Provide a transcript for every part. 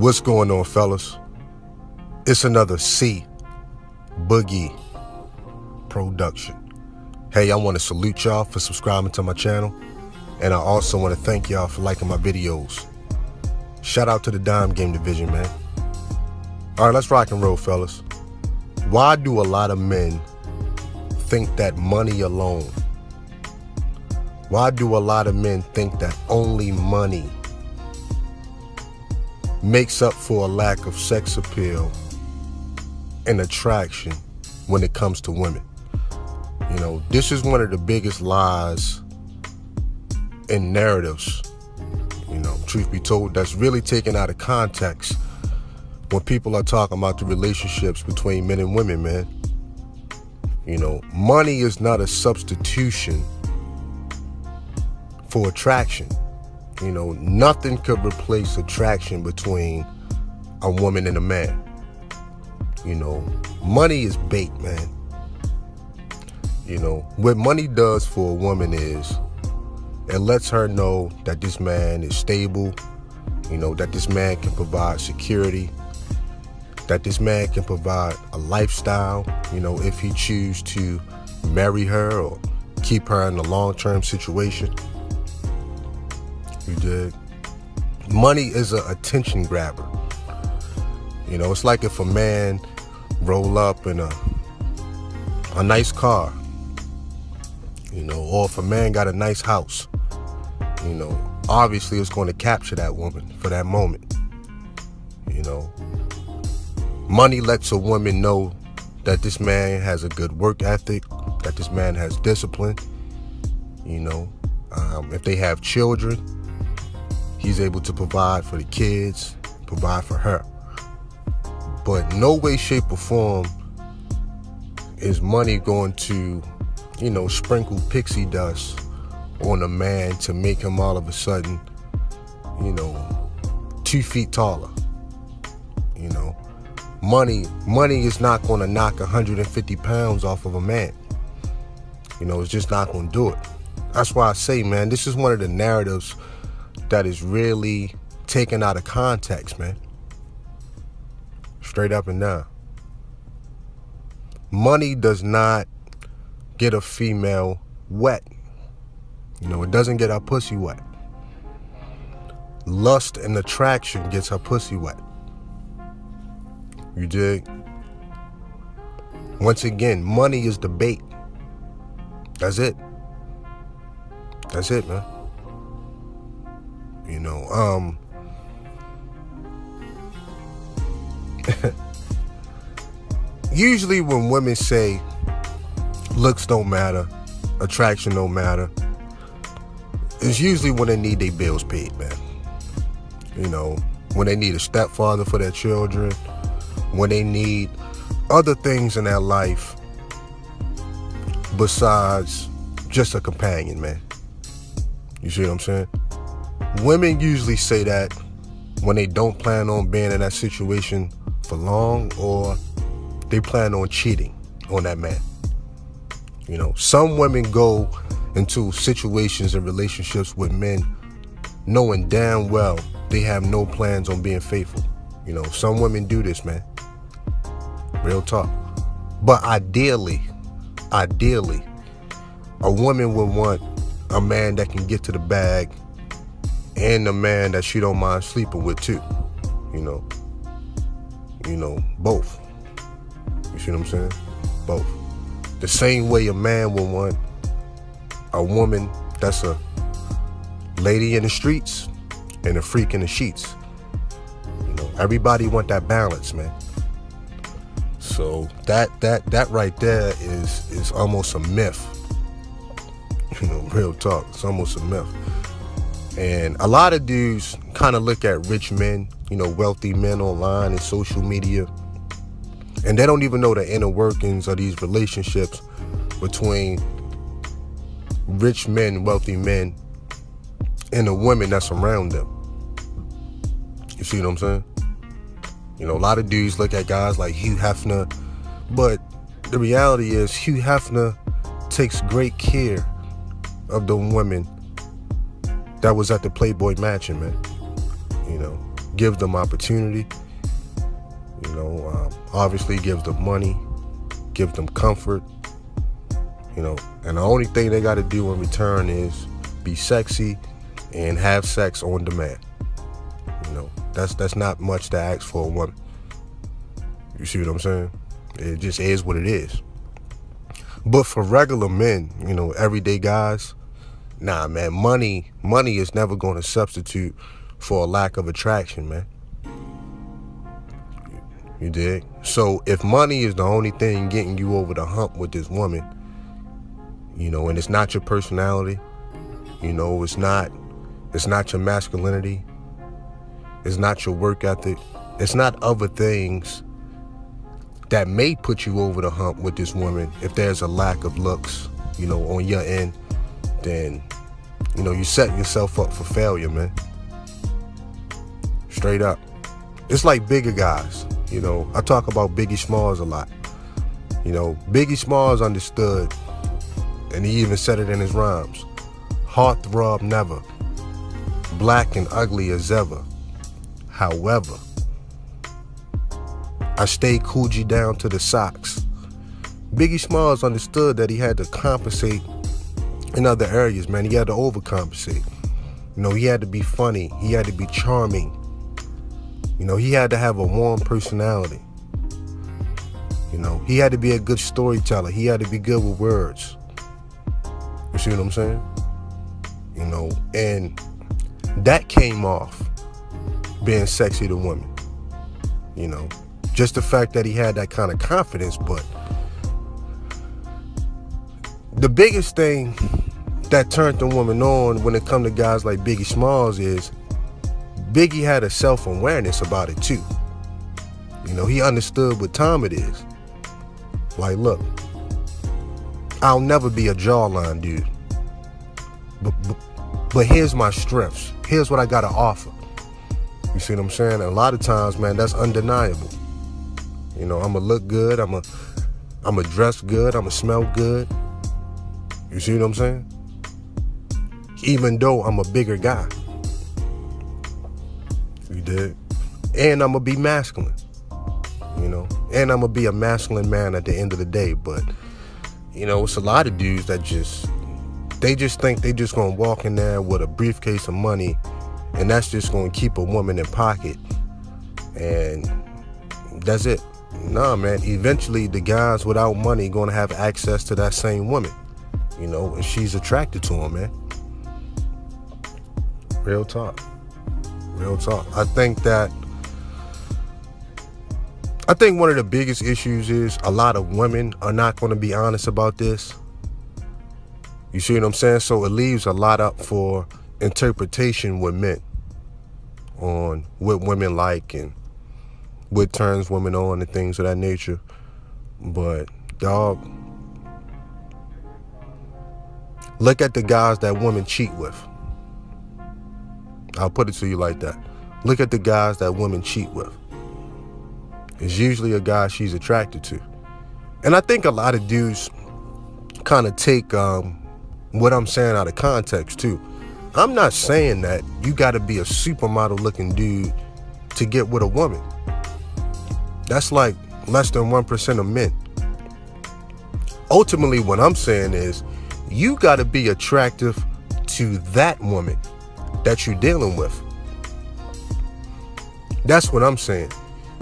What's going on, fellas? It's another Boogie production. Hey, I want to salute y'all for subscribing to my channel, and I also want to thank y'all for liking my videos. Shout out to the Dime Game Division, man. All right, let's rock and roll, fellas. Why do a lot of men think that money alone? Why do a lot of men think that only money makes up for a lack of sex appeal and attraction when it comes to women? You know, this is one of the biggest lies and narratives, you know, truth be told, that's really taken out of context when people are talking about the relationships between men and women, man. You know, money is not a substitution for attraction. You know, nothing could replace attraction between a woman and a man. You know, money is bait, man. You know, what money does for a woman is it lets her know that this man is stable, you know, that this man can provide security, that this man can provide a lifestyle, you know, if he chooses to marry her or keep her in a long-term situation. You dig? Money is an attention grabber. You know, it's like if a man roll up in a nice car, you know, or if a man got a nice house, you know, obviously it's going to capture that woman for that moment. You know, money lets a woman know that this man has a good work ethic, that this man has discipline. You know, if they have children, he's able to provide for the kids, provide for her. But no way, shape, or form is money going to, you know, sprinkle pixie dust on a man to make him all of a sudden, you know, 2 feet taller. You know, money is not going to knock 150 pounds off of a man. You know, it's just not going to do it. That's why I say, man, this is one of the narratives that is really taken out of context, man. Straight up and down. Money does not get a female wet. You know, it doesn't get her pussy wet. Lust and attraction gets her pussy wet. You dig? Once again, money is the bait. That's it. That's it, man. You know, usually when women say looks don't matter, attraction don't matter, it's usually when they need their bills paid, man. You know, when they need a stepfather for their children, when they need other things in their life besides just a companion, man. You see what I'm saying? Women usually say that when they don't plan on being in that situation for long, or they plan on cheating on that man. You know, some women go into situations and relationships with men knowing damn well they have no plans on being faithful. You know, some women do this, man. Real talk. But ideally, a woman would want a man that can get to the bag and a man that she don't mind sleeping with too. You know, both. You see what I'm saying? Both. The same way a man will want a woman that's a lady in the streets and a freak in the sheets. You know, everybody want that balance, man. So that right there is almost a myth. You know, real talk. It's almost a myth. And a lot of dudes kind of look at rich men, you know, wealthy men online and social media, and they don't even know the inner workings of these relationships between rich men, wealthy men, and the women that's around them. You see what I'm saying? You know, a lot of dudes look at guys like Hugh Hefner, but the reality is Hugh Hefner takes great care of the women that was at the Playboy Mansion, man. You know, gives them opportunity, obviously gives them money, gives them comfort, and the only thing they got to do in return is be sexy and have sex on demand. That's not much to ask for a woman. You see what I'm saying? It just is what it is. But for regular men, everyday guys, nah, man, money is never going to substitute for a lack of attraction, man. You dig? So if money is the only thing getting you over the hump with this woman, and it's not your personality, it's not your masculinity, it's not your work ethic, it's not other things that may put you over the hump with this woman. If there's a lack of looks, on your end, then, you set yourself up for failure, man. Straight up. It's like bigger guys. I talk about Biggie Smalls a lot. Biggie Smalls understood, and he even said it in his rhymes. Heartthrob never, black and ugly as ever. However, I stay Coogee down to the socks. Biggie Smalls understood that he had to compensate in other areas, man. He had to overcompensate. He had to be funny. He had to be charming. He had to have a warm personality. He had to be a good storyteller. He had to be good with words. You see what I'm saying? And that came off being sexy to women. Just the fact that he had that kind of confidence. But the biggest thing that turned the woman on when it come to guys like Biggie Smalls is Biggie had a self-awareness about it too. He understood what time it is. Like, look, I'll never be a jawline dude. But here's my strengths. Here's what I got to offer. You see what I'm saying? And a lot of times, man, that's undeniable. I'ma look good. I'ma dress good. I'ma smell good. You see what I'm saying? Even though I'm a bigger guy. You dig? And I'm going to be masculine, and I'm going to be a masculine man at the end of the day. But, it's a lot of dudes that they just think they just going to walk in there with a briefcase of money, and that's just going to keep a woman in pocket. And that's it. Nah, man, eventually the guys without money going to have access to that same woman, and she's attracted to him, man. Real talk. I think one of the biggest issues is a lot of women are not going to be honest about this. You see what I'm saying? So it leaves a lot up for interpretation with men on what women like and what turns women on and things of that nature. But, dog, look at the guys that women cheat with. I'll put it to you like that. Look at the guys that women cheat with. It's usually a guy she's attracted to. And I think a lot of dudes kind of take what I'm saying out of context too. I'm not saying that you got to be a supermodel looking dude to get with a woman. That's like less than 1% of men. Ultimately, what I'm saying is you got to be attractive to that woman that you're dealing with. That's what I'm saying.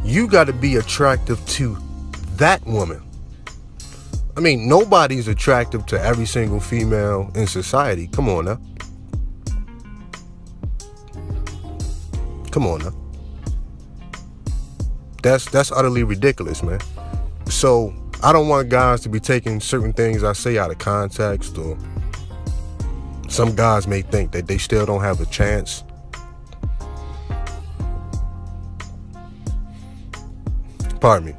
You got to be attractive to that woman. I mean, nobody's attractive to every single female in society. Come on now. That's utterly ridiculous, man. So I don't want guys to be taking certain things I say out of context, or some guys may think that they still don't have a chance. Pardon me.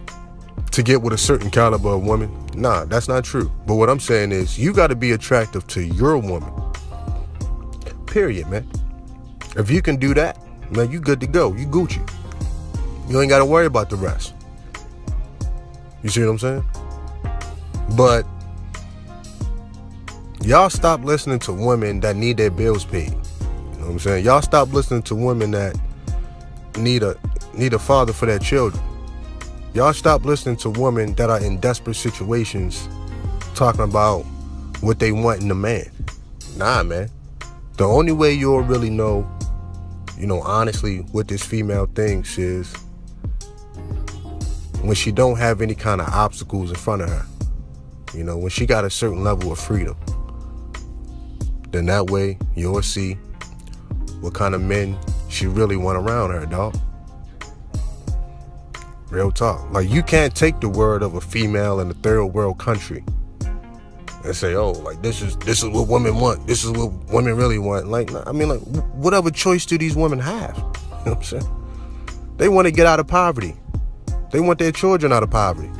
To get with a certain caliber of woman. Nah, that's not true. But what I'm saying is you got to be attractive to your woman. Period, man. If you can do that, man, you good to go. You Gucci. You ain't got to worry about the rest. You see what I'm saying? But y'all stop listening to women that need their bills paid. You know what I'm saying? Y'all stop listening to women that need a father for their children. Y'all stop listening to women that are in desperate situations talking about what they want in a man. Nah, man. The only way you'll really know, honestly, what this female thinks is when she don't have any kind of obstacles in front of her. When she got a certain level of freedom. Then that way you'll see what kind of men she really want around her, dog. Real talk. Like, you can't take the word of a female in a third world country and say, oh, like, this is what women want. This is what women really want. Like, I mean, like, whatever choice do these women have? You know what I'm saying? They want to get out of poverty. They want their children out of poverty.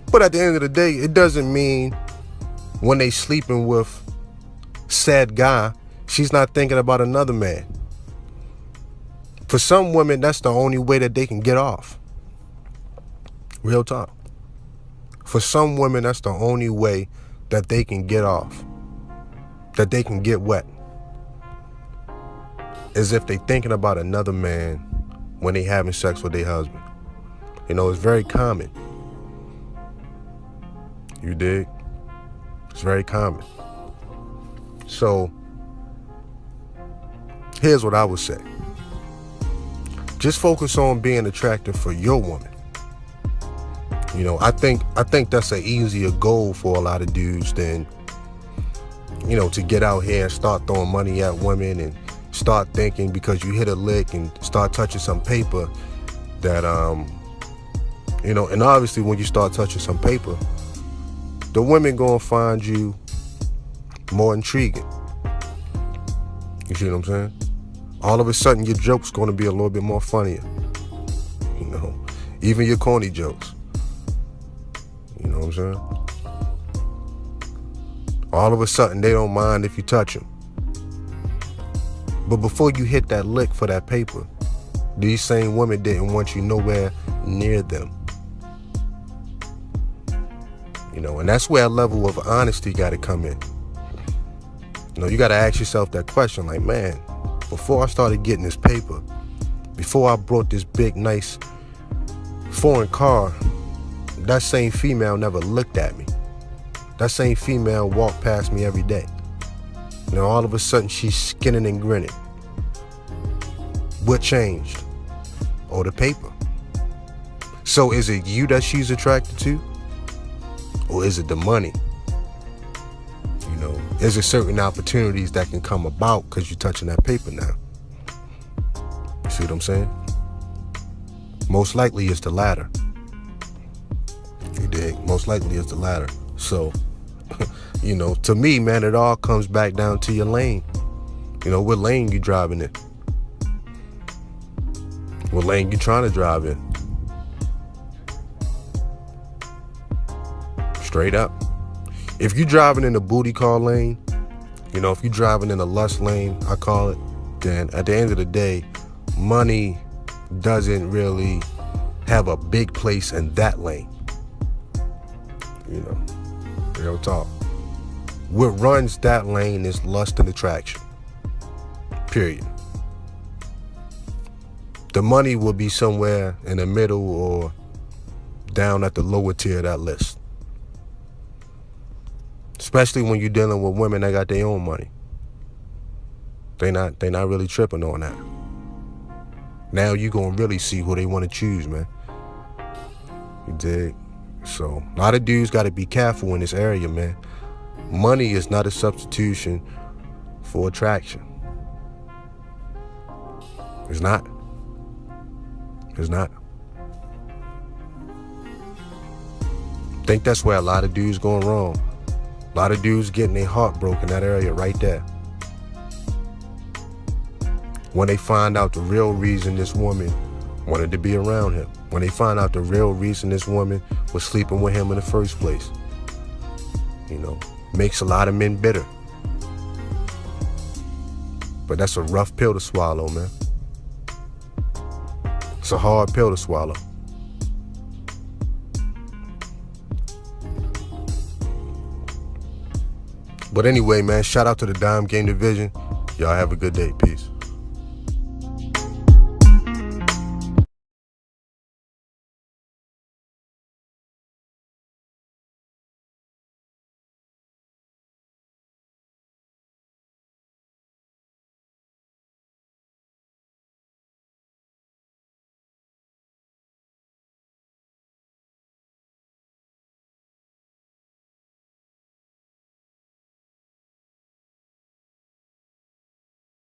But at the end of the day, it doesn't mean when they sleeping with said guy, she's not thinking about another man. For some women, that's the only way that they can get off. Real talk. For some women, that's the only way that they can get off. That they can get wet. Is if they thinking about another man when they having sex with their husband. It's very common. You dig? It's very common. So, here's what I would say. Just focus on being attractive for your woman. I think that's an easier goal for a lot of dudes than, to get out here and start throwing money at women and start thinking because you hit a lick and start touching some paper that, and obviously when you start touching some paper, the women gonna find you more intriguing. You see what I'm saying? All of a sudden your joke's gonna be a little bit more funnier. Even your corny jokes. You know what I'm saying? All of a sudden they don't mind if you touch them. But before you hit that lick for that paper, these same women didn't want you nowhere near them. And that's where a level of honesty got to come in. You got to ask yourself that question, like, man, before I started getting this paper, before I brought this big, nice foreign car, that same female never looked at me. That same female walked past me every day. All of a sudden she's skinning and grinning. What changed? Oh, the paper. So is it you that she's attracted to? Or is it the money? Is there certain opportunities that can come about because you're touching that paper now? You see what I'm saying? Most likely it's the latter. You dig? Most likely it's the latter. So, to me, man, it all comes back down to your lane. What lane you driving in? What lane you trying to drive in? Straight up. If you driving in the booty call lane, if you driving in the lust lane, I call it, then at the end of the day, money doesn't really have a big place in that lane. Real talk. What runs that lane is lust and attraction. Period. The money will be somewhere in the middle or down at the lower tier of that list. Especially when you're dealing with women that got their own money. They not really tripping on that. Now you gonna really see who they want to choose, man. You dig? So a lot of dudes got to be careful in this area, man. Money is not a substitution for attraction. It's not. It's not. I think that's where a lot of dudes going wrong. A lot of dudes getting their heart broken in that area right there. When they find out the real reason this woman wanted to be around him. When they find out the real reason this woman was sleeping with him in the first place. Makes a lot of men bitter. But that's a rough pill to swallow, man. It's a hard pill to swallow. But anyway, man, shout out to the Dime Game Division. Y'all have a good day. Peace.